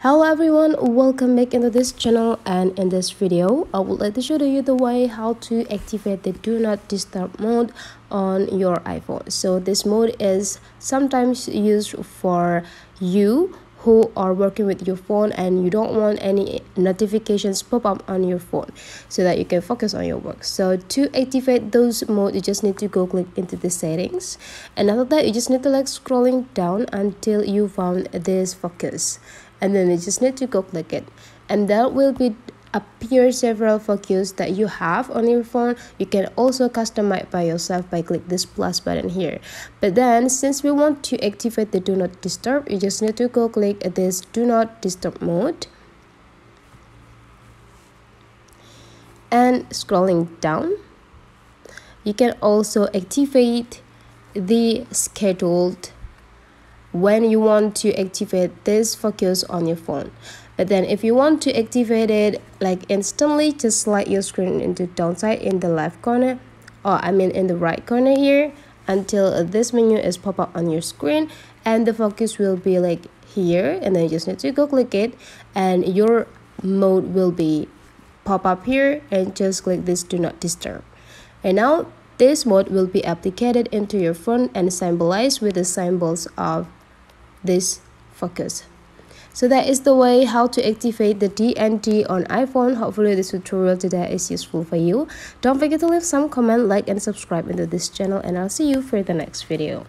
Hello everyone, welcome back into this channel, and in this video I would like to show you the way how to activate the do not disturb mode on your iPhone. So this mode is sometimes used for you who are working with your phone and you don't want any notifications pop up on your phone so that you can focus on your work. So to activate those mode, you just need to go click into the settings, and after that you just need to scrolling down until you found this focus, and then you just need to go click it, and there will be appear several focus that you have on your phone. You can also customize by yourself by click this plus button here, but then since we want to activate the do not disturb, you just need to go click this do not disturb mode, and scrolling down you can also activate the scheduled when you want to activate this focus on your phone. But then if you want to activate it instantly, just slide your screen into downside in the left corner, or in the right corner here, until this menu is pop up on your screen, and the focus will be here, and then you just need to go click it and your mode will be pop up here, and just click this do not disturb. And now this mode will be applied into your phone and symbolized with the symbols of this focus. So that is the way how to activate the DND on iPhone. Hopefully this tutorial today is useful for you. Don't forget to leave some comment, like and subscribe into this channel, and I'll see you for the next video.